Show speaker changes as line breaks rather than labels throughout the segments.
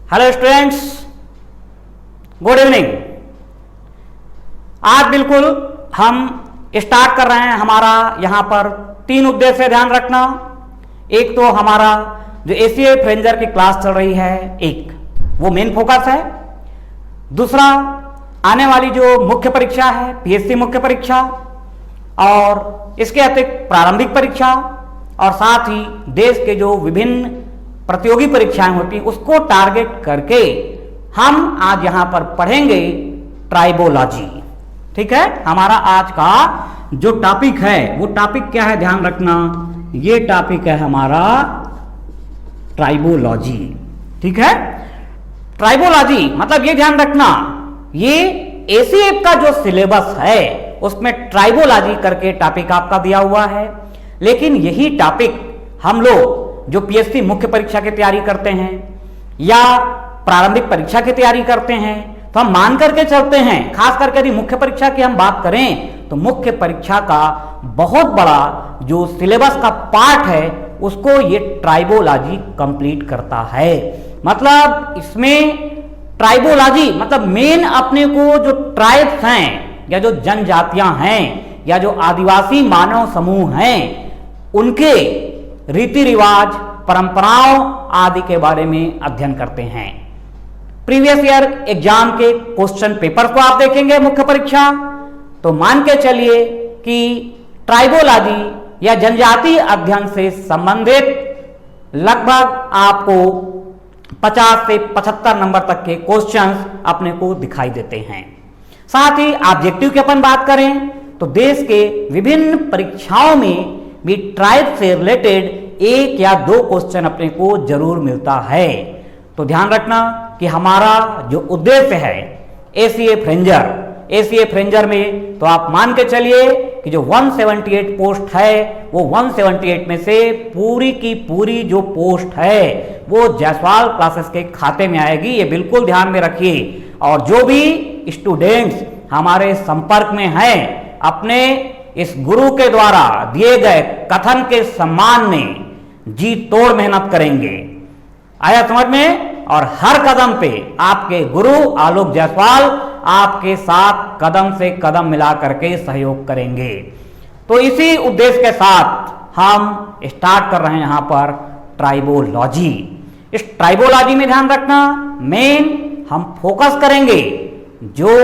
Hello students, good evening. आज बिल्कुल हम स्टार्ट कर रहे हैं। हमारा यहां पर 3 उद्देश्य ध्यान रखना। एक तो हमारा जो एसीए फ्रेंजर की क्लास चल रही है, एक वो मेन फोकस है। दूसरा, आने वाली जो मुख्य परीक्षा है, पीएससी मुख्य परीक्षा, और इसके अतिरिक्त प्रारंभिक परीक्षा, और साथ ही देश के जो विभिन्न प्रतियोगी परीक्षाएं होती हैं उसको टारगेट करके हम आज यहां पर पढ़ेंगे ट्राइबोलॉजी। ठीक है, हमारा आज का जो टॉपिक है वो टॉपिक क्या है, ध्यान रखना। ये टॉपिक है हमारा ट्राइबोलॉजी। ठीक है, ट्राइबोलॉजी मतलब ये ध्यान रखना, ये एसीएफ का जो सिलेबस है उसमें ट्राइबोलॉजी करके टॉपिक आपका दिया हुआ है। लेकिन यही टॉपिक हम लोग जो पीएससी मुख्य परीक्षा की तैयारी करते हैं या प्रारंभिक परीक्षा की तैयारी करते हैं तो हम मान करके चलते हैं, खास करके यदि मुख्य परीक्षा की हम बात करें तो मुख्य परीक्षा का बहुत बड़ा जो सिलेबस का पार्ट है उसको ये ट्राइबोलॉजी कंप्लीट करता है। मतलब इसमें ट्राइबोलॉजी मतलब मेन अपने को जो ट्राइब्स हैं या जो जनजातियां हैं या जो आदिवासी मानव समूह हैं उनके रीति रिवाज, परंपराओं आदि के बारे में अध्ययन करते हैं। प्रीवियस ईयर एग्जाम के क्वेश्चन पेपर को आप देखेंगे मुख्य परीक्षा, तो मान के चलिए कि ट्राइबोलॉजी या जनजाति अध्ययन से संबंधित लगभग आपको 50 से 75 नंबर तक के क्वेश्चंस अपने को दिखाई देते हैं। साथ ही ऑब्जेक्टिव की अपन बात करें तो देश के विभिन्न परीक्षाओं में भी ट्राइब से रिलेटेड 1 या 2 क्वेश्चन अपने को जरूर मिलता है। तो ध्यान रखना कि हमारा जो उद्देश्य है एसीए फ्रेंजर में तो आप मान के चलिए कि जो 178 पोस्ट है वो 178 में से पूरी की पूरी जो पोस्ट है वो जायसवाल क्लासेस के खाते में आएगी। ये बिल्कुल ध्यान में रखिए। और जो भी स्टूडेंट्स हमारे संपर्क में हैं अपने इस गुरु के द्वारा दिए गए कथन के सम्मान में जी तोड़ मेहनत करेंगे। आया समझ में? और हर कदम पे आपके गुरु आलोक जायसवाल आपके साथ कदम से कदम मिला करके सहयोग करेंगे। तो इसी उद्देश्य के साथ हम स्टार्ट कर रहे हैं यहां पर ट्राइबोलॉजी। इस ट्राइबोलॉजी में ध्यान रखना, मेन हम फोकस करेंगे जो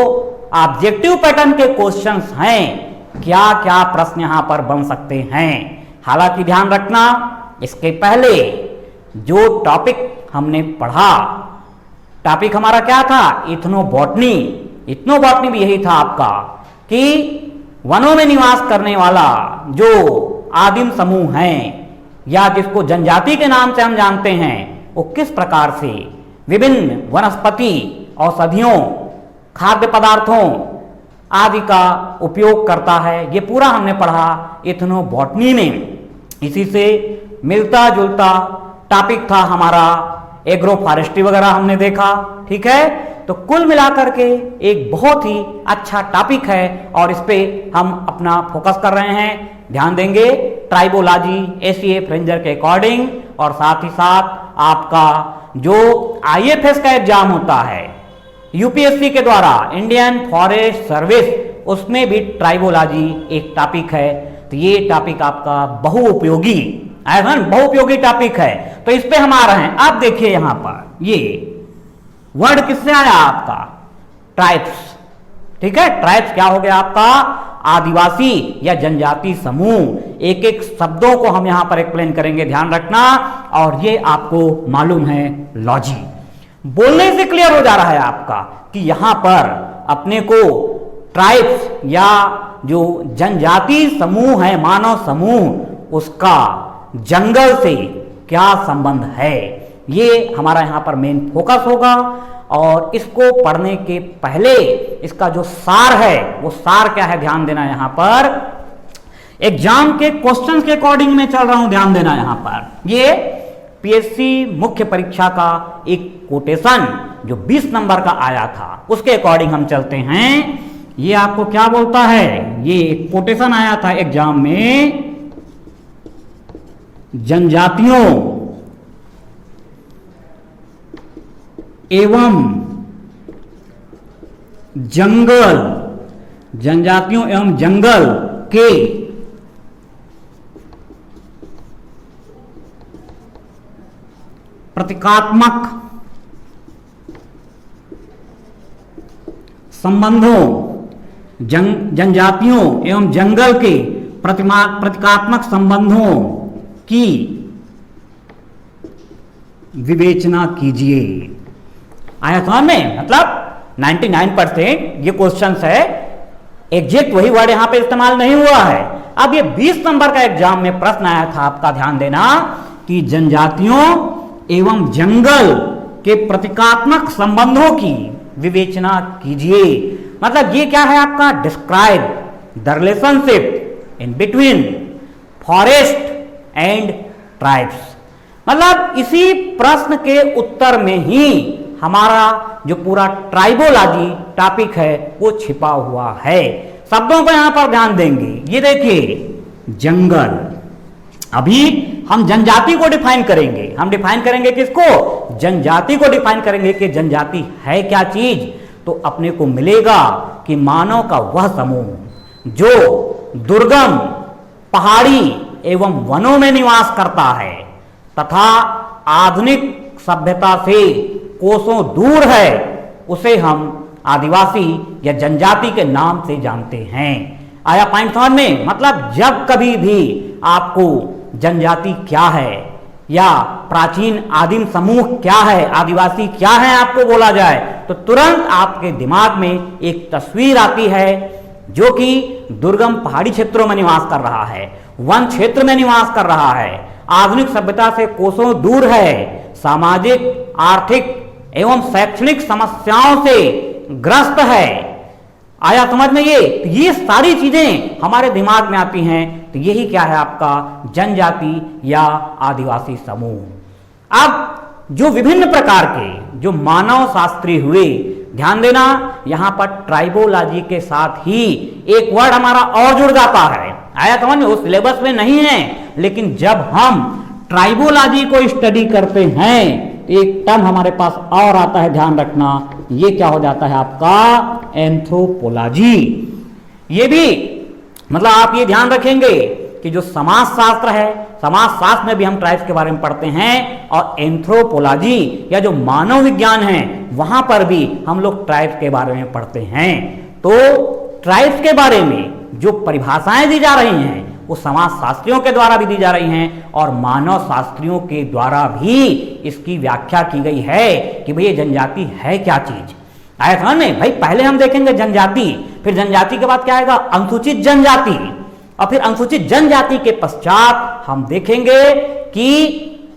ऑब्जेक्टिव पैटर्न के क्वेश्चंस हैं, क्या क्या प्रश्न यहां पर बन सकते हैं। हालांकि ध्यान रखना, इसके पहले जो टॉपिक हमने पढ़ा, टॉपिक हमारा क्या था, इथनोबॉटनी। इथनोबॉटनी भी यही था आपका कि वनों में निवास करने वाला जो आदिम समूह हैं या जिसको जनजाति के नाम से हम जानते हैं वो किस प्रकार से विभिन्न वनस्पति, औषधियों, खाद्य पदार्थों आदि का उपयोग करता है, ये पूरा हमने पढ़ा इथनोबॉटनी में। इसी से मिलता जुलता टॉपिक था हमारा एग्रो फॉरेस्ट्री वगैरह हमने देखा। ठीक है, तो कुल मिलाकर के एक बहुत ही अच्छा टॉपिक है और इस पे हम अपना फोकस कर रहे हैं। ध्यान देंगे ट्राइबोलॉजी एसीए फ्रेंजर के अकॉर्डिंग, और साथ ही साथ आपका जो आईएफएस का एग्जाम होता है यूपीएससी के द्वारा, इंडियन फॉरेस्ट सर्विस, उसमें भी ट्राइबोलॉजी एक टॉपिक है। तो ये टॉपिक आपका बहुउपयोगी बहुउपयोगी टॉपिक है। तो इस पे हम आ रहे हैं। अब देखिए यहां पर ये वर्ड किससे आया आपका, ट्राइब्स। ठीक है, ट्राइब्स क्या हो गया आपका, आदिवासी या जनजाति समूह। एक एक शब्दों को हम यहां पर एक्सप्लेन करेंगे, ध्यान रखना। और ये आपको मालूम है लॉजी, बोलने से क्लियर हो जा रहा है आपका कि यहां पर अपने को ट्राइब्स या जो जनजाति समूह है, मानव समूह, उसका जंगल से क्या संबंध है, ये हमारा यहां पर मेन फोकस होगा। और इसको पढ़ने के पहले इसका जो सार है वो सार क्या है, ध्यान देना। यहां पर एग्जाम के क्वेश्चंस के अकॉर्डिंग में चल रहा हूं, ध्यान देना। यहां पर ये पीएससी मुख्य परीक्षा का एक कोटेशन जो 20 नंबर का आया था उसके अकॉर्डिंग हम चलते हैं। ये आपको क्या बोलता है, ये एक कोटेशन आया था एग्जाम में, जनजातियों एवं जंगल, जनजातियों एवं जंगल के प्रतीकात्मक संबंधों, जनजातियों एवं जंगल के प्रतीकात्मक संबंधों की विवेचना कीजिए। आया समझ में? मतलब 99% ये क्वेश्चन है, एग्जैक्ट वही वर्ड यहां पे इस्तेमाल नहीं हुआ है। अब ये 20 नंबर का एग्जाम में प्रश्न आया था, आपका ध्यान देना, कि जनजातियों एवं जंगल के प्रतीकात्मक संबंधों की विवेचना कीजिए। मतलब ये क्या है आपका? Describe the relationship in between forest and tribes. मतलब इसी प्रश्न के उत्तर में ही हमारा जो पूरा ट्राइबोलॉजी टॉपिक है वो छिपा हुआ है। शब्दों को यहां पर ध्यान देंगे। ये देखिए जंगल, अभी हम जनजाति को डिफाइन करेंगे। हम डिफाइन करेंगे किसको? जनजाति को डिफाइन करेंगे कि जनजाति है क्या चीज। तो अपने को मिलेगा कि मानव का वह समूह जो दुर्गम पहाड़ी एवं वनों में निवास करता है तथा आधुनिक सभ्यता से कोसों दूर है, उसे हम आदिवासी या जनजाति के नाम से जानते हैं। आया पॉइंट समझ में? मतलब जब कभी भी आपको जनजाति क्या है या प्राचीन आदिम समूह क्या है, आदिवासी क्या है आपको बोला जाए, तो तुरंत आपके दिमाग में एक तस्वीर आती है जो कि दुर्गम पहाड़ी क्षेत्रों में निवास कर रहा है, वन क्षेत्र में निवास कर रहा है, आधुनिक सभ्यता से कोसों दूर है, सामाजिक, आर्थिक एवं शैक्षणिक समस्याओं से ग्रस्त है। आया समझ में? ये सारी चीजें हमारे दिमाग में आती हैं। तो यही क्या है आपका? जनजाति या आदिवासी समूह। अब जो विभिन्न प्रकार के जो मानव शास्त्री हुए, ध्यान देना, यहां पर ट्राइबोलॉजी के साथ ही एक वर्ड हमारा और जुड़ जाता है। आया समझ में? उस सिलेबस में नहीं है, लेकिन जब हम ट्राइबोलॉजी को स्टडी करते हैं एक टर्म हमारे पास और आता है, ध्यान रखना, ये क्या हो जाता है आपका? एंथ्रोपोलॉजी। ये भी मतलब आप ये ध्यान रखेंगे कि जो समाज शास्त्र है, समाज शास्त्र में भी हम ट्राइब्स के बारे में पढ़ते हैं, और एंथ्रोपोलॉजी या जो मानव विज्ञान है वहां पर भी हम लोग ट्राइब्स के बारे में पढ़ते हैं। तो ट्राइब्स के बारे में जो परिभाषाएं दी जा रही हैं वो समाज शास्त्रियों के द्वारा भी दी जा रही हैं और मानव शास्त्रियों के द्वारा भी इसकी व्याख्या की गई है कि भाई ये जनजाति है क्या चीज। आया समझ में? भाई पहले हम देखेंगे जनजाति, फिर जनजाति के बाद क्या आएगा? अनुसूचित जनजाति, और फिर अनुसूचित जनजाति के पश्चात हम देखेंगे कि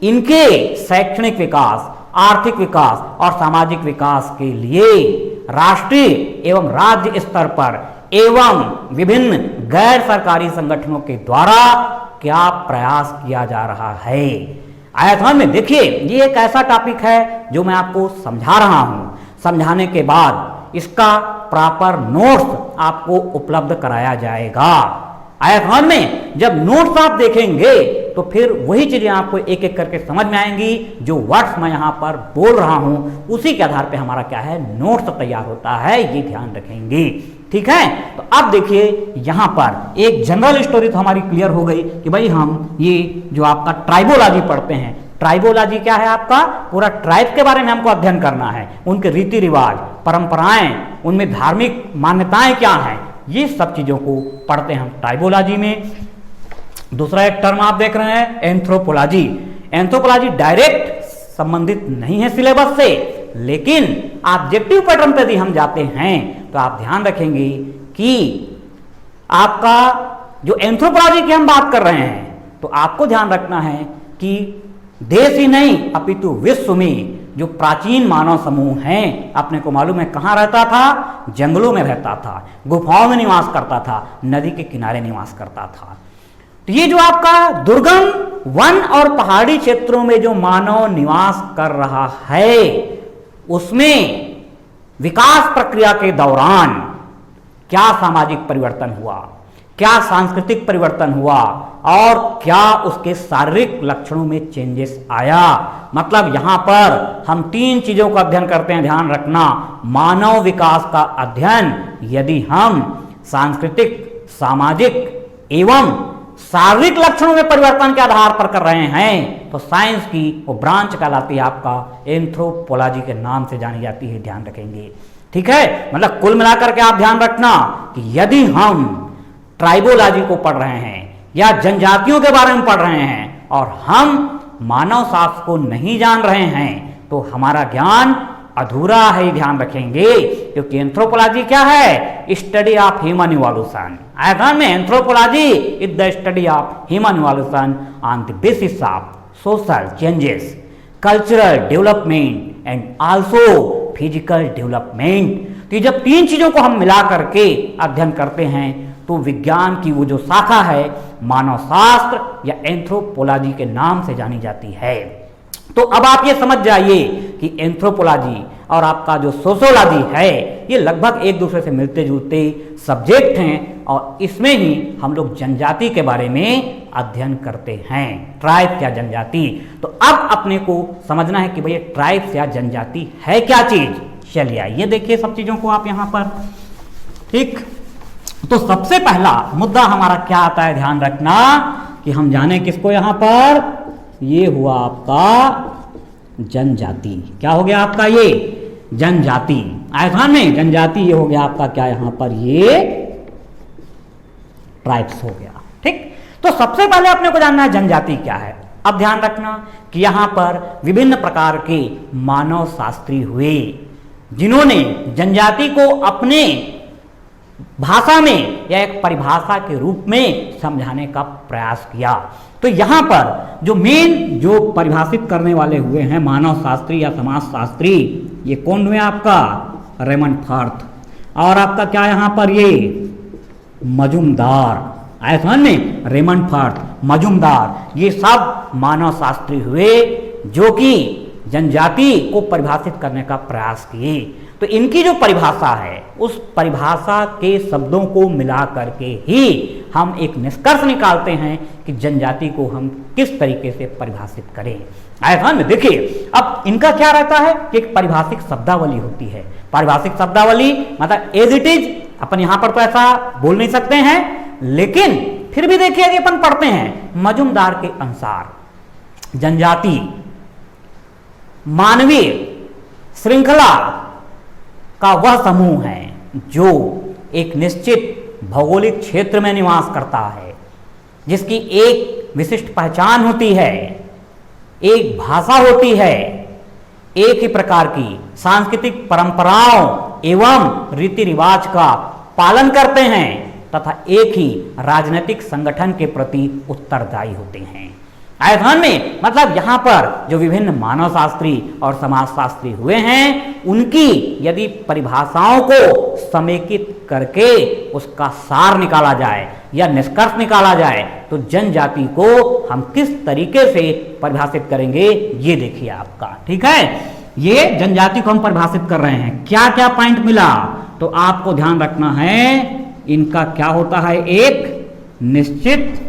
इनके शैक्षणिक विकास, आर्थिक विकास और सामाजिक विकास के लिए राष्ट्रीय एवं राज्य स्तर पर एवं विभिन्न गैर सरकारी संगठनों के द्वारा क्या प्रयास किया जा रहा है। आया समझ में? देखिए ये एक ऐसा टॉपिक है जो मैं आपको समझा रहा हूं। समझाने के बाद इसका प्रॉपर नोट्स आपको उपलब्ध कराया जाएगा। आया समझ में? जब नोट्स आप देखेंगे तो फिर वही चीजें आपको एक एक करके समझ में आएंगी। जो वर्ड्स मैं यहां पर बोल रहा हूं उसी के आधार पे हमारा क्या है? नोट्स तैयार होता है, ये ध्यान रखेंगे। ठीक है? तो अब देखिए यहां पर एक जनरल स्टोरी तो हमारी क्लियर हो गई कि भाई हम ये जो आपका ट्राइबोलॉजी पढ़ते हैं, ट्राइबोलॉजी क्या है आपका? पूरा ट्राइब के बारे में हमको अध्ययन करना है, उनके रीति रिवाज, परंपराएं, उनमें धार्मिक मान्यताएं क्या हैं, ये सब चीजों को पढ़ते हैं हम ट्राइबोलॉजी में। दूसरा एक टर्म आप देख रहे हैं एंथ्रोपोलॉजी। एंथ्रोपोलॉजी डायरेक्ट संबंधित नहीं है सिलेबस से, लेकिन ऑब्जेक्टिव पैटर्न पे भी हम जाते हैं तो आप ध्यान रखेंगे कि आपका जो एंथ्रोपोलॉजी की हम बात कर रहे हैं तो आपको ध्यान रखना है कि देश ही नहीं अपितु विश्व में जो प्राचीन मानव समूह हैं, अपने को मालूम है कहाँ रहता था? जंगलों में रहता था, गुफाओं में निवास करता था, नदी के किनारे निवास करता था। तो ये जो आपका दुर्गम वन और पहाड़ी क्षेत्रों में जो मानव निवास कर रहा है उसमें विकास प्रक्रिया के दौरान क्या सामाजिक परिवर्तन हुआ, क्या सांस्कृतिक परिवर्तन हुआ और क्या उसके शारीरिक लक्षणों में चेंजेस आया। मतलब यहां पर हम 3 चीजों का अध्ययन करते हैं, ध्यान रखना। मानव विकास का अध्ययन यदि हम सांस्कृतिक, सामाजिक एवं शारीरिक लक्षणों में परिवर्तन के आधार पर कर रहे हैं तो साइंस की वो ब्रांच कहलाती है आपका एंथ्रोपोलॉजी के नाम से जानी जाती है, ध्यान रखेंगे। ठीक है, मतलब कुल मिलाकर के आप ध्यान रखना कि यदि हम ट्राइबोलॉजी को पढ़ रहे हैं या जनजातियों के बारे में पढ़ रहे हैं और हम मानव शास्त्र को नहीं जान रहे हैं तो हमारा ज्ञान अधूरा है, ध्यान रखेंगे। क्योंकि एंथ्रोपोलॉजी क्या है? Study of human evolution. आया में anthropology is the study of human evolution on the basis of social changes, cultural development and also physical development. तो जब 3 चीजों को हम मिला करके अध्ययन करते हैं तो विज्ञान की वो जो शाखा है मानव शास्त्र या एंथ्रोपोलॉजी के नाम से जानी जाती है। तो अब आप ये समझ जाइए कि एंथ्रोपोलॉजी और आपका जो सोशियोलॉजी है ये लगभग एक दूसरे से मिलते जुलते सब्जेक्ट हैं और इसमें ही हम लोग जनजाति के बारे में अध्ययन करते हैं, ट्राइब्स या जनजाति। तो अब अपने को समझना है कि भैया ट्राइब्स या जनजाति है क्या चीज। चलिए आइए देखिए सब चीजों को आप यहां पर। ठीक, तो सबसे पहला मुद्दा हमारा क्या आता है, ध्यान रखना कि हम जाने किसको यहां पर, ये हुआ आपका जनजाति। क्या हो गया आपका ये जनजाति, आया में जनजाति, ये हो गया आपका क्या यहां पर, ये ट्राइब्स हो गया। ठीक, तो सबसे पहले अपने को जानना है जनजाति क्या है। अब ध्यान रखना कि यहां पर विभिन्न प्रकार के मानव शास्त्री हुए जिन्होंने जनजाति को अपने भाषा में या एक परिभाषा के रूप में समझाने का प्रयास किया। तो यहां पर जो मेन जो परिभाषित करने वाले हुए हैं मानव शास्त्री या समाज शास्त्री, ये कौन हुए आपका, रेमंड फर्थ, और आपका क्या यहां पर ये मजुमदार। आए समझ में, रेमंड फर्थ, मजुमदार, ये सब मानव शास्त्री हुए जो कि जनजाति को परिभाषित करने का प्रयास किए। तो इनकी जो परिभाषा है उस परिभाषा के शब्दों को मिला करके ही हम एक निष्कर्ष निकालते हैं कि जनजाति को हम किस तरीके से परिभाषित करें। आया में देखिए, अब इनका क्या रहता है कि एक पारिभाषिक शब्दावली होती है। पारिभाषिक शब्दावली मतलब एज इट इज, अपन यहां पर तो ऐसा बोल नहीं सकते हैं, लेकिन फिर भी देखिए यदि अपन पढ़ते हैं मजुमदार के अनुसार जनजाति मानवीय श्रृंखला का वह समूह है जो एक निश्चित भौगोलिक क्षेत्र में निवास करता है, जिसकी एक विशिष्ट पहचान होती है, एक भाषा होती है, एक ही प्रकार की सांस्कृतिक परंपराओं एवं रीति रिवाज का पालन करते हैं तथा एक ही राजनीतिक संगठन के प्रति उत्तरदायी होते हैं। आए ध्यान में, मतलब यहां पर जो विभिन्न मानव शास्त्री और समाज शास्त्री हुए हैं उनकी यदि परिभाषाओं को समेकित करके उसका सार निकाला जाए या निष्कर्ष निकाला जाए तो जनजाति को हम किस तरीके से परिभाषित करेंगे ये देखिए आपका। ठीक है, ये जनजाति को हम परिभाषित कर रहे हैं, क्या क्या पॉइंट मिला तो आपको ध्यान रखना है। इनका क्या होता है, एक निश्चित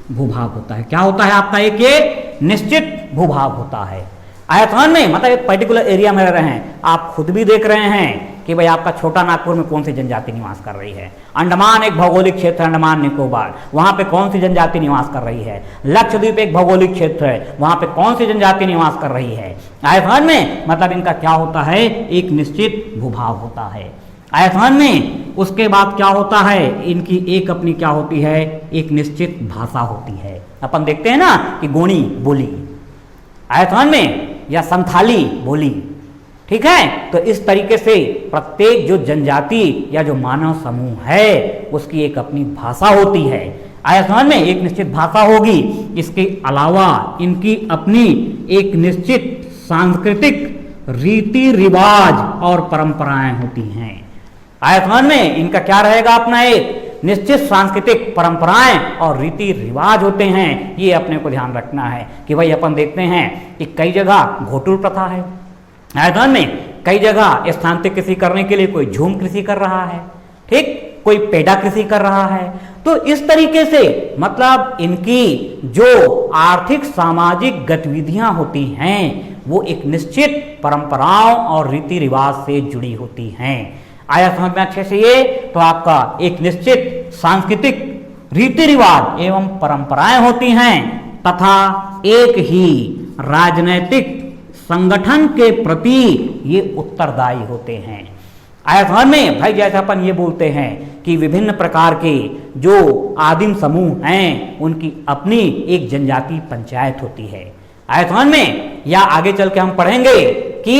भूभाग होता है। क्या होता है आपका, एक निश्चित भूभाग होता है। आयतन में मतलब एक पर्टिकुलर एरिया में रह रहे हैं, आप खुद भी देख रहे हैं कि भाई आपका छोटा नागपुर में कौन सी जनजाति निवास कर रही है, अंडमान एक भौगोलिक क्षेत्र अंडमान निकोबार, वहां पे कौन सी जनजाति निवास कर रही है, लक्षद्वीप एक भौगोलिक क्षेत्र है, वहां पे कौन सी जनजाति निवास कर रही है। आयतन में मतलब इनका क्या होता है, एक निश्चित भूभाग होता है। आयतन में उसके बाद क्या होता है, इनकी एक अपनी क्या होती है, एक निश्चित भाषा होती है। अपन देखते हैं ना कि गोणी बोली आयतन में या संथाली बोली। ठीक है, तो इस तरीके से प्रत्येक जो जनजाति या जो मानव समूह है उसकी एक अपनी भाषा होती है। आयतन में एक निश्चित भाषा होगी, इसके अलावा इनकी अपनी एक निश्चित सांस्कृतिक रीति रिवाज और परंपराएं होती हैं। आयतन में इनका क्या रहेगा, अपना एक निश्चित सांस्कृतिक परंपराएं और रीति रिवाज होते हैं। ये अपने को ध्यान रखना है कि भाई अपन देखते हैं कि कई जगह घोटुल प्रथा है, आयतन में कई जगह स्थानांतरित कृषि करने के लिए कोई झूम कृषि कर रहा है। ठीक, कोई पेड़ा कृषि कर रहा है। तो इस तरीके से मतलब इनकी जो आर्थिक सामाजिक गतिविधियां होती हैं वो एक निश्चित परंपराओं और रीति रिवाज से जुड़ी होती हैं। आया समझ में अच्छे से ये? तो आपका एक निश्चित सांस्कृतिक रीति रिवाज एवं परंपराएं होती हैं तथा एक ही राजनैतिक संगठन के प्रति ये उत्तरदायी होते हैं। आया समझ में? भाई जैसे अपन ये बोलते हैं कि विभिन्न प्रकार के जो आदिम समूह हैं उनकी अपनी एक जनजाति पंचायत होती है। आया समझ में? या आगे चल के हम पढ़ेंगे कि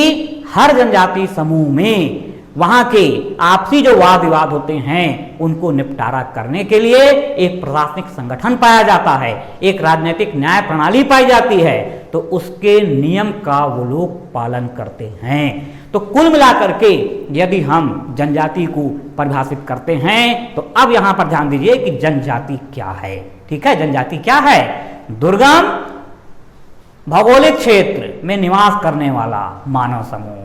हर जनजाति समूह में वहां के आपसी जो वाद विवाद होते हैं उनको निपटारा करने के लिए एक प्रशासनिक संगठन पाया जाता है, एक राजनीतिक न्याय प्रणाली पाई जाती है, तो उसके नियम का वो लोग पालन करते हैं। तो कुल मिलाकर के यदि हम जनजाति को परिभाषित करते हैं तो अब यहां पर ध्यान दीजिए कि जनजाति क्या है। ठीक है, जनजाति क्या है? दुर्गम भौगोलिक क्षेत्र में निवास करने वाला मानव समूह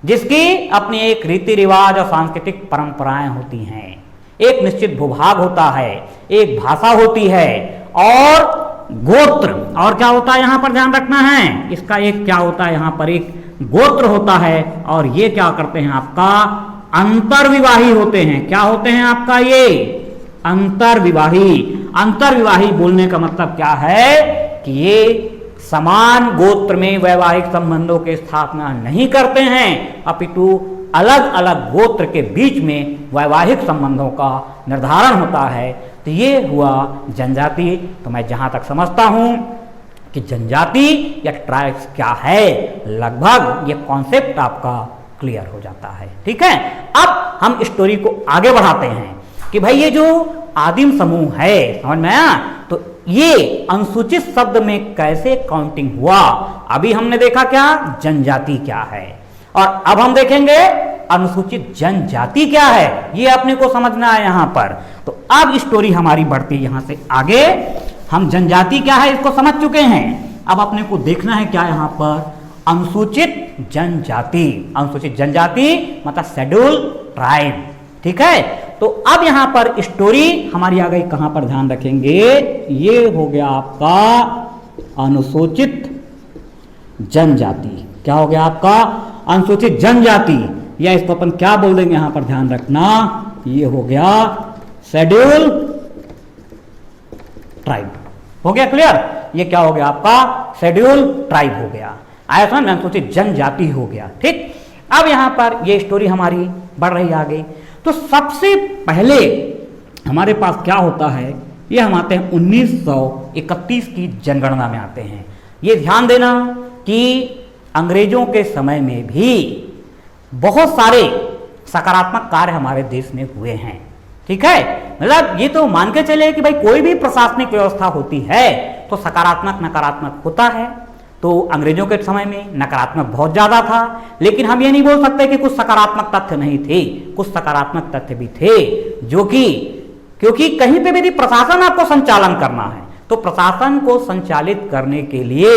जिसकी अपनी एक रीति रिवाज और सांस्कृतिक परंपराएं होती हैं, एक निश्चित भूभाग होता है, एक भाषा होती है और गोत्र, और क्या होता है यहां पर ध्यान रखना है, इसका एक क्या होता है यहां पर एक गोत्र होता है और ये क्या करते हैं आपका अंतर्विवाही होते हैं। क्या होते हैं आपका ये अंतर्विवाही। अंतर्विवाही बोलने का मतलब क्या है कि ये समान गोत्र में वैवाहिक संबंधों की स्थापना नहीं करते हैं अपितु अलग अलग गोत्र के बीच में वैवाहिक संबंधों का निर्धारण होता है। तो ये हुआ जनजाति। तो मैं जहां तक समझता हूं कि जनजाति या ट्राइब्स क्या है, लगभग ये कॉन्सेप्ट आपका क्लियर हो जाता है। ठीक है, अब हम स्टोरी को आगे बढ़ाते हैं कि भाई ये जो आदिम समूह है, समझ में आया, तो ये अनुसूचित शब्द में कैसे काउंटिंग हुआ। अभी हमने देखा क्या जनजाति क्या है और अब हम देखेंगे अनुसूचित जनजाति क्या है, ये अपने को समझना है यहां पर। तो अब स्टोरी हमारी बढ़ती है यहां से आगे। हम जनजाति क्या है इसको समझ चुके हैं, अब अपने को देखना है क्या यहां पर अनुसूचित जनजाति। अनुसूचित जनजाति मतलब शेड्यूल ट्राइब। ठीक है, तो अब यहां पर स्टोरी हमारी आ गई कहां पर, ध्यान रखेंगे, ये हो गया आपका अनुसूचित जनजाति। क्या हो गया आपका अनुसूचित जनजाति, या इसको अपन क्या बोल देंगे यहां पर ध्यान रखना, ये हो गया शेड्यूल ट्राइब। हो गया क्लियर? ये क्या हो गया आपका शेड्यूल ट्राइब हो गया। आया समझ, अनुसूचित जनजाति हो गया। ठीक, अब यहां पर ये स्टोरी हमारी बढ़ रही आगे। तो सबसे पहले हमारे पास क्या होता है, ये हम आते हैं 1931 की जनगणना में आते हैं। ये ध्यान देना कि अंग्रेजों के समय में भी बहुत सारे सकारात्मक कार्य हमारे देश में हुए हैं। ठीक है, मतलब ये तो मान के चले कि भाई कोई भी प्रशासनिक व्यवस्था होती है तो सकारात्मक नकारात्मक होता है। तो अंग्रेजों के समय में नकारात्मक बहुत ज्यादा था, लेकिन हम ये नहीं बोल सकते कि कुछ सकारात्मक तथ्य नहीं थे, कुछ सकारात्मक तथ्य भी थे, जो कि क्योंकि कहीं पे भी प्रशासन आपको संचालन करना है तो प्रशासन को संचालित करने के लिए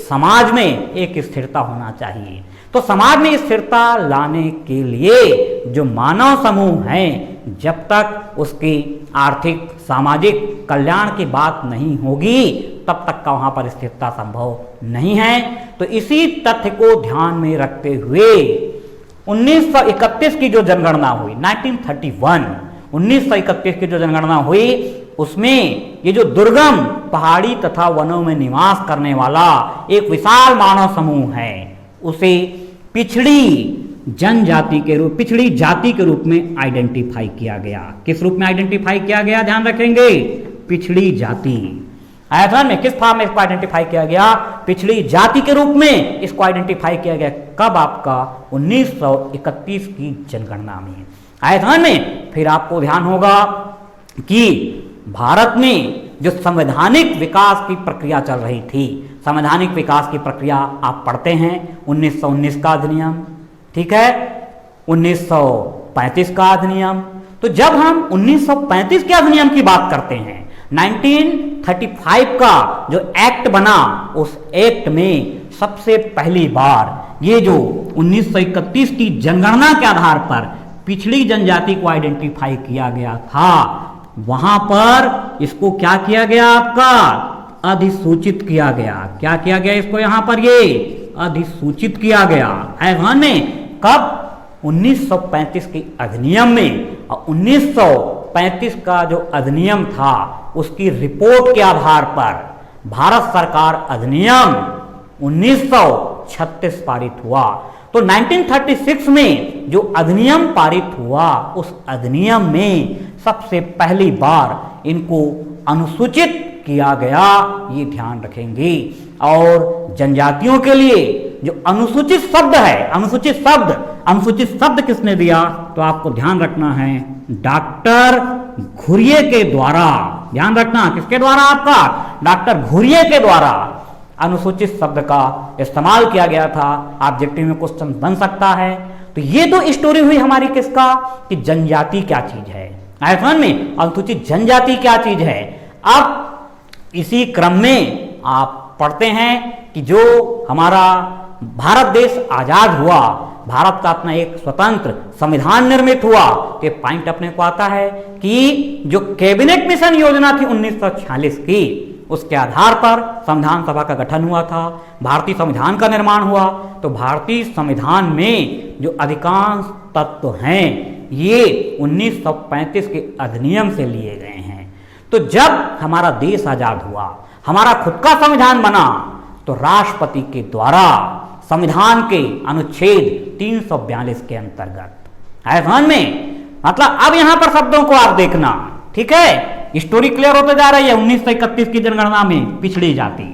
समाज में एक स्थिरता होना चाहिए। तो समाज में स्थिरता लाने के लिए जो मानव समूह हैं, जब तक उसकी आर्थिक सामाजिक कल्याण की बात नहीं होगी तब तक का वहां पर स्थिरता संभव नहीं है। तो इसी तथ्य को ध्यान में रखते हुए 1931 की जो जनगणना हुई 1931 की जो जनगणना हुई उसमें ये जो दुर्गम पहाड़ी तथा वनों में निवास करने वाला एक विशाल मानव समूह है उसे पिछड़ी जनजाति के रूप, पिछड़ी जाति के रूप में आइडेंटिफाई किया गया। किस रूप में आइडेंटिफाई किया गया, ध्यान रखेंगे, पिछड़ी जाति। आया में किस फॉर्म में इसको आइडेंटिफाई किया गया, पिछड़ी जाति के रूप में इसको आइडेंटिफाई किया गया। कब, आपका 1931 की जनगणना में। आया में फिर आपको ध्यान होगा कि भारत में जो संवैधानिक विकास की प्रक्रिया चल रही थी, संवैधानिक विकास की प्रक्रिया आप पढ़ते हैं 1919 का अधिनियम, ठीक है, 1935 का अधिनियम। तो जब हम 1935 के अधिनियम की बात करते हैं, 1935 का जो एक्ट बना, उस एक्ट में सबसे पहली बार ये जो 1931 की जनगणना के आधार पर पिछड़ी जनजाति को आइडेंटिफाई किया गया था, वहां पर इसको क्या किया गया, आपका अधिसूचित किया गया। क्या किया गया इसको, यहां पर ये अधिसूचित किया गया है। कब, 1935 के अधिनियम में। और 1935 का जो अधिनियम था उसकी रिपोर्ट के आधार पर भारत सरकार अधिनियम 1936 पारित हुआ। तो 1936 में जो अधिनियम पारित हुआ, उस अधिनियम में सबसे पहली बार इनको अनुसूचित किया गया, ये ध्यान रखेंगे। और जनजातियों के लिए जो अनुसूचित शब्द है, अनुसूचित शब्द किसने दिया, तो आपको ध्यान रखना है, डॉक्टर घुरिये के द्वारा। ध्यान रखना, किसके द्वारा, आपका डॉक्टर घुरिये के द्वारा अनुसूचित शब्द का इस्तेमाल किया गया था। ऑब्जेक्टिव में क्वेश्चन बन सकता है। तो ये तो स्टोरी हुई हमारी किसका, कि जनजाति क्या चीज है, आयतन में अनुसूचित जनजाति क्या चीज है। अब इसी क्रम में आप पढ़ते हैं कि जो हमारा भारत देश आजाद हुआ, भारत का अपना एक स्वतंत्र संविधान निर्मित हुआ, तो ये पॉइंट अपने को आता है कि जो कैबिनेट मिशन योजना थी 1946 की, उसके आधार पर संविधान सभा का गठन हुआ था, भारतीय संविधान का निर्माण हुआ। तो भारतीय संविधान में जो अधिकांश तत्व हैं ये 1935 के अधिनियम से लिए गए हैं। तो जब हमारा देश आजाद हुआ, हमारा खुद का संविधान बना, तो राष्ट्रपति के द्वारा संविधान के अनुच्छेद 342 के अंतर्गत है, ध्यान में, मतलब अब यहां पर शब्दों को आप देखना, ठीक है, स्टोरी क्लियर होते जा रही है। 1931 की जनगणना में पिछड़ी जाति,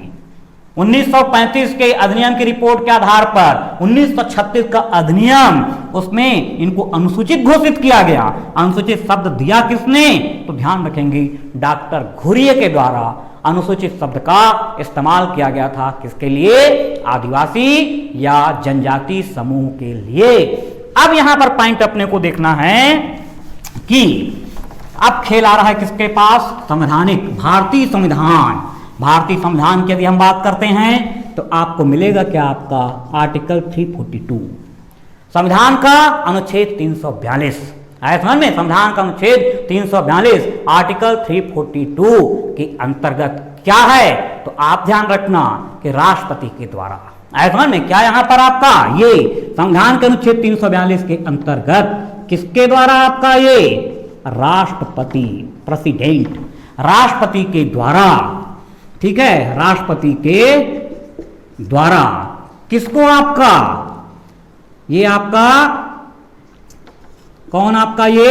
1935 के अधिनियम की रिपोर्ट के आधार पर 1936 का अधिनियम, उसमें इनको अनुसूचित घोषित किया गया। अनुसूचित शब्द दिया किसने, तो ध्यान रखेंगे, डॉक्टर घुरिये के द्वारा अनुसूचित शब्द का इस्तेमाल किया गया था। किसके लिए, आदिवासी या जनजाति समूह के लिए। अब यहां पर पॉइंट अपने को देखना है कि अब खेल आ रहा है किसके पास, संवैधानिक, भारतीय संविधान। भारतीय संविधान की यदि हम बात करते हैं तो आपको मिलेगा क्या, आपका आर्टिकल 342 संविधान का अनुच्छेद 342, आयतन में संविधान का अनुच्छेद 342 आर्टिकल 342 के अंतर्गत क्या है, तो आप ध्यान रखना कि राष्ट्रपति के द्वारा, आयतन में क्या यहां पर आपका ये संविधान के अनुच्छेद 342 के अंतर्गत किसके द्वारा, आपका ये राष्ट्रपति, प्रेसिडेंट, राष्ट्रपति के द्वारा, ठीक है, राष्ट्रपति के द्वारा किसको, आपका ये आपका कौन, आपका ये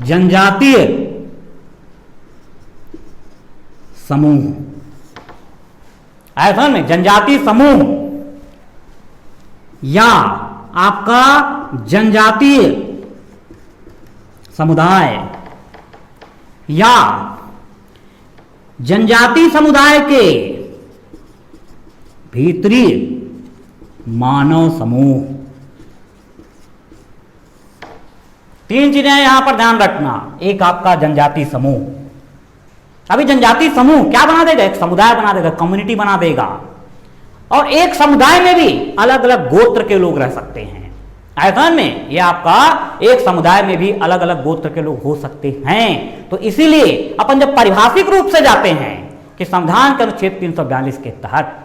जनजातीय समूह, आयतन में जनजातीय समूह या आपका जनजातीय समुदाय या जनजाति समुदाय के भीतरी मानव समूह। तीन चीजें यहां पर ध्यान रखना। एक आपका जनजाति समूह, अभी जनजाति समूह क्या बना देगा, एक समुदाय बना देगा, कम्युनिटी बना देगा। और एक समुदाय में भी अलग अलग गोत्र के लोग रह सकते हैं, आयतन में ये आपका एक समुदाय में भी अलग अलग गोत्र के लोग हो सकते हैं। तो इसीलिए अपन जब पारिभाषिक रूप से जाते हैं कि संविधान के अनुच्छेद 342 के तहत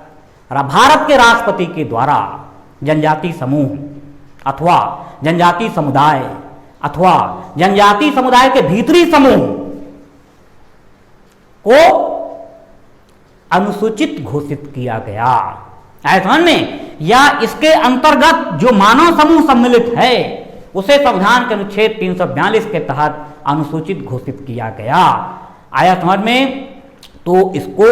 भारत के राष्ट्रपति के द्वारा जनजाति समूह अथवा जनजाति समुदाय अथवा जनजाति समुदाय के भीतरी समूह को अनुसूचित घोषित किया गया, आयतन में, या इसके अंतर्गत जो मानव समूह सम्मिलित है उसे संविधान के अनुच्छेद 342 के तहत अनुसूचित घोषित किया गया, आयतन में। तो इसको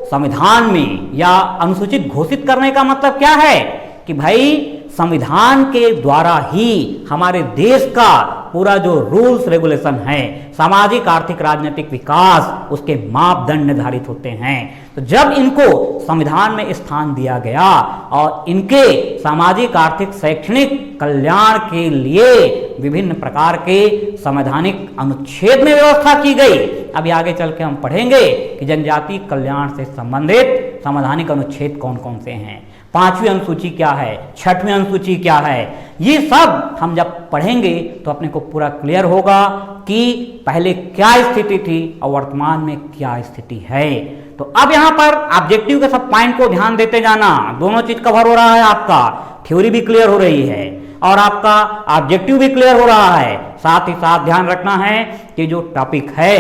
संविधान में या अनुसूचित घोषित करने का मतलब क्या है कि भाई संविधान के द्वारा ही हमारे देश का पूरा जो रूल्स रेगुलेशन है, सामाजिक आर्थिक राजनीतिक विकास, उसके मापदंड निर्धारित होते हैं। तो जब इनको संविधान में स्थान दिया गया और इनके सामाजिक आर्थिक शैक्षणिक कल्याण के लिए विभिन्न प्रकार के संवैधानिक अनुच्छेद में व्यवस्था की गई। अभी आगे चल के हम पढ़ेंगे कि जनजाति कल्याण से संबंधित संवैधानिक अनुच्छेद कौन कौन से हैं। 5वीं अनुसूची क्या है, 6वीं अनुसूची क्या है, ये सब हम जब पढ़ेंगे तो अपने को पूरा क्लियर होगा कि पहले क्या स्थिति थी और वर्तमान में क्या स्थिति है। तो अब यहां पर ऑब्जेक्टिव के सब पॉइंट को ध्यान देते जाना, दोनों चीज कवर हो रहा है, आपका थ्योरी भी क्लियर हो रही है और आपका ऑब्जेक्टिव भी क्लियर हो रहा है। साथ ही साथ ध्यान रखना है कि जो टॉपिक है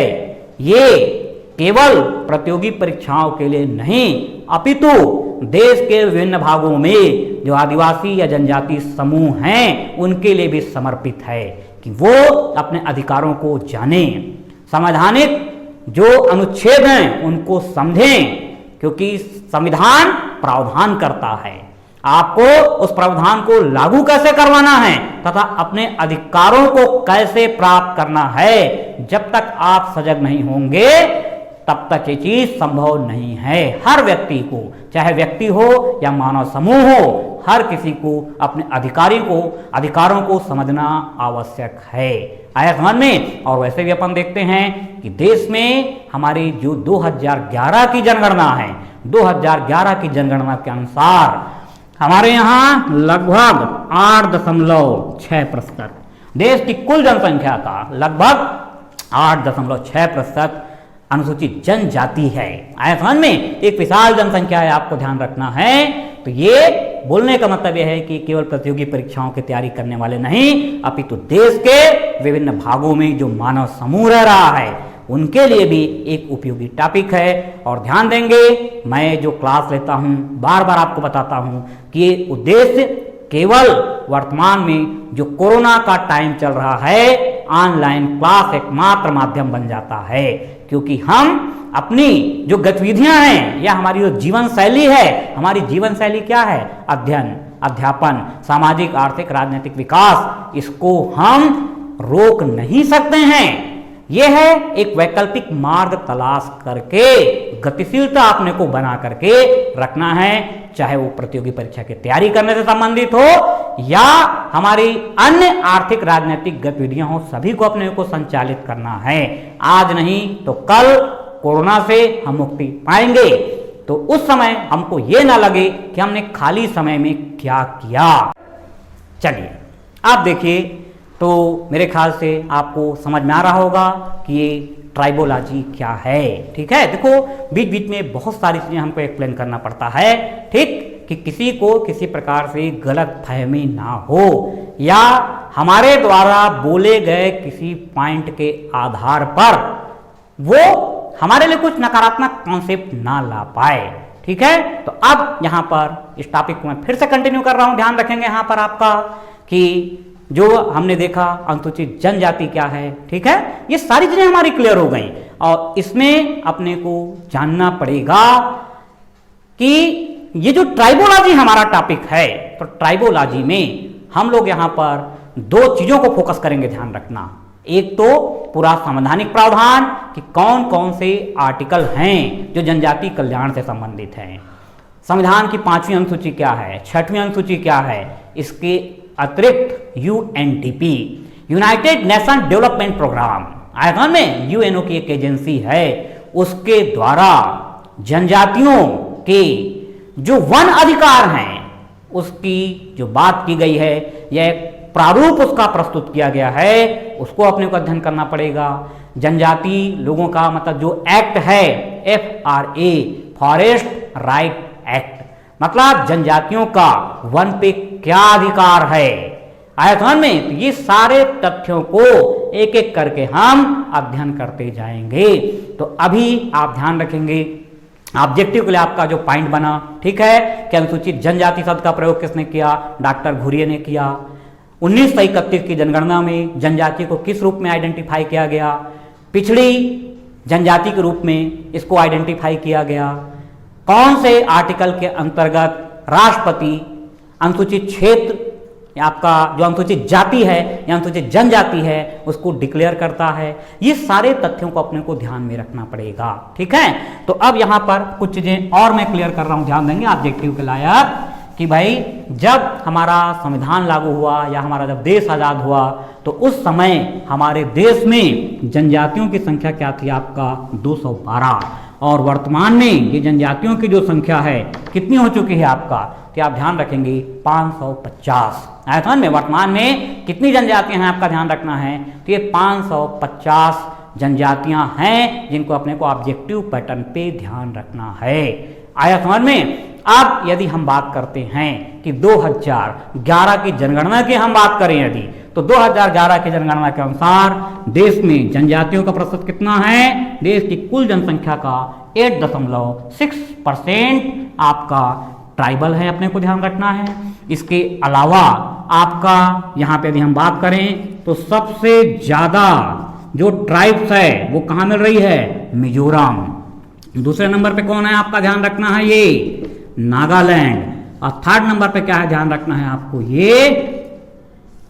ये केवल प्रतियोगी परीक्षाओं के लिए नहीं अपितु देश के विभिन्न भागों में जो आदिवासी या जनजातीय समूह हैं उनके लिए भी समर्पित है कि वो अपने अधिकारों को जानें, संवैधानिक जो अनुच्छेद हैं उनको समझें, क्योंकि संविधान प्रावधान करता है आपको उस प्रावधान को लागू कैसे करवाना है तथा अपने अधिकारों को कैसे प्राप्त करना है। जब तक आप सजग नहीं होंगे तब तक ये चीज संभव नहीं है। हर व्यक्ति को, चाहे व्यक्ति हो या मानव समूह हो, हर किसी को अपने अधिकारों को समझना आवश्यक है। आया समझ में। और वैसे भी अपन देखते हैं कि देश में हमारी जो 2011 की जनगणना है, 2011 की जनगणना के अनुसार हमारे यहाँ लगभग 8.6%, देश की कुल जनसंख्या का लगभग 8.6% अनुसूचित जनजाति है। आया समझ में। एक विशाल जनसंख्या है, आपको ध्यान रखना है। तो ये बोलने का मतलब यह है कि केवल प्रतियोगी परीक्षाओं की तैयारी करने वाले नहीं अपितु देश के विभिन्न भागों में जो मानव समूह रह रहा है उनके लिए भी एक उपयोगी टॉपिक है। और ध्यान देंगे, मैं जो क्लास लेता हूं बार बार आपको बताता हूं कि ये उद्देश्य केवल वर्तमान में जो कोरोना का टाइम चल रहा है ऑनलाइन क्लास एकमात्र माध्यम बन जाता है, क्योंकि हम अपनी जो गतिविधियां हैं या हमारी जो जीवन शैली है, हमारी जीवन शैली क्या है, अध्ययन, अध्यापन, सामाजिक, आर्थिक, राजनीतिक विकास, इसको हम रोक नहीं सकते हैं। यह है एक वैकल्पिक मार्ग तलाश करके गतिशीलता अपने को बना करके रखना है, चाहे वो प्रतियोगी परीक्षा की तैयारी करने से संबंधित हो या हमारी अन्य आर्थिक राजनीतिक गतिविधियां हो, सभी को अपने को संचालित करना है। आज नहीं तो कल कोरोना से हम मुक्ति पाएंगे, तो उस समय हमको ये ना लगे कि हमने खाली समय में क्या किया। चलिए आप देखिए, तो मेरे ख्याल से आपको समझ में आ रहा होगा कि ये ट्राइबोलॉजी क्या है। ठीक है, देखो बीच बीच में बहुत सारी चीजें हमको एक्सप्लेन करना पड़ता है, ठीक, कि किसी को किसी प्रकार से गलत फहमी ना हो या हमारे द्वारा बोले गए किसी पॉइंट के आधार पर वो हमारे लिए कुछ नकारात्मक कॉन्सेप्ट ना ला पाए। ठीक है, तो अब यहां पर इस टॉपिक को मैं फिर से कंटिन्यू कर रहा हूं। ध्यान रखेंगे यहां पर आपका कि जो हमने देखा अनुसूचित जनजाति क्या है। ठीक है, ये सारी चीजें हमारी क्लियर हो गई और इसमें अपने को जानना पड़ेगा कि ये जो ट्राइबोलॉजी हमारा टॉपिक है, तो ट्राइबोलॉजी में हम लोग यहां पर दो चीजों को फोकस करेंगे, ध्यान रखना। एक तो पूरा संवैधानिक प्रावधान कि कौन कौन से आर्टिकल हैं जो जनजाति कल्याण से संबंधित हैं, संविधान की 5वीं अनुसूची क्या है, 6वीं अनुसूची क्या है, इसके अतिरिक्त UNDP, United Nation Development Programme, आयतन में यूएनओ की एक एजेंसी है, उसके द्वारा जनजातियों के जो वन अधिकार हैं उसकी जो बात की गई है, यह प्रारूप उसका प्रस्तुत किया गया है, उसको अपने को अध्ययन करना पड़ेगा। जनजाति लोगों का मतलब जो एक्ट है FRA, फॉरेस्ट राइट एक्ट, मतलब जनजातियों का वन पे क्या अधिकार है आयतन में। तो ये सारे तथ्यों को एक एक करके हम अध्ययन करते जाएंगे। तो अभी आप ध्यान रखेंगे ऑब्जेक्टिव के लिए आपका जो पॉइंट बना, ठीक है, कि अनुसूचित जनजाति शब्द का प्रयोग किसने किया, डॉक्टर घुरिये ने किया। 1931 की जनगणना में जनजाति को किस रूप में आइडेंटिफाई किया गया, पिछड़ी जनजाति के रूप में इसको आइडेंटिफाई किया गया। कौन से आर्टिकल के अंतर्गत राष्ट्रपति अनुसूचित क्षेत्र आपका जो अनुसूचित जाति है या अनुसूचित जनजाति है उसको डिक्लेयर करता है। ये सारे तथ्यों को अपने को ध्यान में रखना पड़ेगा। ठीक है, तो अब यहां पर कुछ चीजें और मैं क्लियर कर रहा हूं, ध्यान देंगे ऑब्जेक्टिव के लायक, कि भाई जब हमारा संविधान लागू हुआ या हमारा जब देश आजाद हुआ तो उस समय हमारे देश में जनजातियों की संख्या क्या थी, आपका 212, और वर्तमान में ये जनजातियों की जो संख्या है कितनी हो चुकी है आपका, तो आप ध्यान रखेंगे 550। आया समझ में? वर्तमान में कितनी जनजातियां हैं आपका ध्यान रखना है, तो ये 550 जनजातियां हैं जिनको अपने को ऑब्जेक्टिव पैटर्न पे ध्यान रखना है। आया समझ में? अब यदि हम बात करते हैं कि 2011 की जनगणना की हम बात करें यदि, तो 2011 की जनगणना के अनुसार देश में जनजातियों का प्रतिशत कितना है, देश की कुल जनसंख्या का 8.6% आपका ट्राइबल है, अपने को ध्यान रखना है। इसके अलावा आपका यहाँ पे यदि हम बात करें तो सबसे ज्यादा जो ट्राइब्स है वो कहाँ मिल रही है, मिजोरम। दूसरे नंबर पे कौन है आपका ध्यान रखना है, ये नागालैंड। और थर्ड नंबर पे क्या है ध्यान रखना है आपको, ये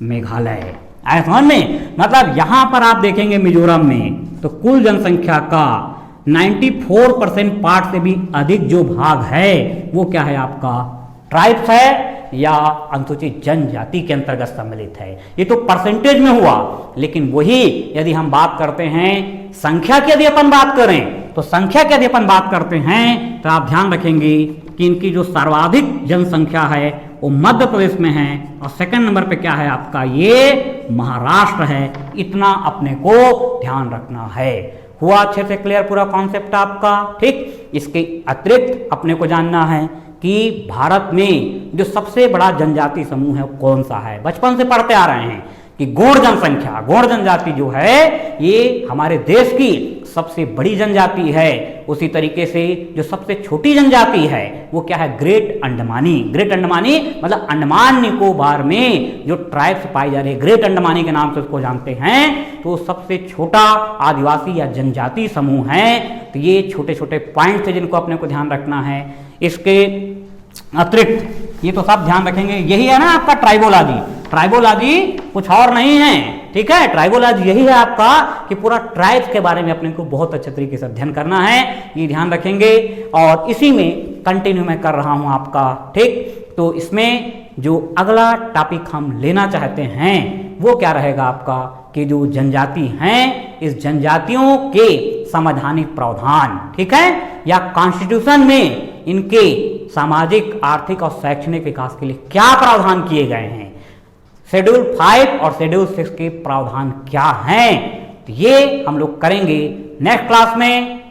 मेघालय। आया समझ में? मतलब यहां पर आप देखेंगे मिजोरम में तो कुल जनसंख्या का 94% पार्ट से भी अधिक जो भाग है वो क्या है आपका, ट्राइब्स है या अनुसूचित जनजाति के अंतर्गत सम्मिलित है। ये तो परसेंटेज में हुआ, लेकिन वही यदि हम बात करते हैं संख्या की, यदि अपन बात करें तो संख्या की यदि अपन बात करते हैं तो आप ध्यान रखेंगे कि इनकी जो सर्वाधिक जनसंख्या है वो मध्य प्रदेश में है और सेकंड नंबर पे क्या है आपका, ये महाराष्ट्र है। इतना अपने को ध्यान रखना है। हुआ अच्छे से क्लियर पूरा कॉन्सेप्ट आपका? ठीक। इसके अतिरिक्त अपने को जानना है कि भारत में जो सबसे बड़ा जनजाति समूह है वो कौन सा है। बचपन से पढ़ते आ रहे हैं कि गौड़ जनसंख्या, गौड़ जनजाति जो है ये हमारे देश की सबसे बड़ी जनजाति है। उसी तरीके से जो सबसे छोटी जनजाति है वो क्या है, ग्रेट अंडमानी। ग्रेट अंडमानी मतलब अंडमान निकोबार में जो ट्राइब्स पाई जा रही है, ग्रेट अंडमानी के नाम से उसको जानते हैं। तो सबसे छोटा आदिवासी या जनजाति समूह है। तो ये छोटे छोटे पॉइंट्स है जिनको अपने को ध्यान रखना है। इसके अतिरिक्त ये तो सब ध्यान रखेंगे। यही है ना आपका ट्राइबोलॉजी। ट्राइबोलॉजी कुछ और नहीं है, ठीक है। ट्राइबोलॉजी यही है आपका कि पूरा ट्राइब्स के बारे में अपने को बहुत अच्छे तरीके से अध्ययन करना है, ये ध्यान रखेंगे। और इसी में कंटिन्यू मैं कर रहा हूं आपका, ठीक। तो इसमें जो अगला टॉपिक हम लेना चाहते हैं वो क्या रहेगा आपका, कि जो जनजाति हैं इस जनजातियों के संवैधानिक प्रावधान, ठीक है, या कॉन्स्टिट्यूशन में इनके सामाजिक, आर्थिक और शैक्षणिक विकास के लिए क्या प्रावधान किए गए हैं, शेड्यूल 5 और शेड्यूल 6 के प्रावधान क्या हैं, तो ये हम लोग करेंगे नेक्स्ट क्लास में।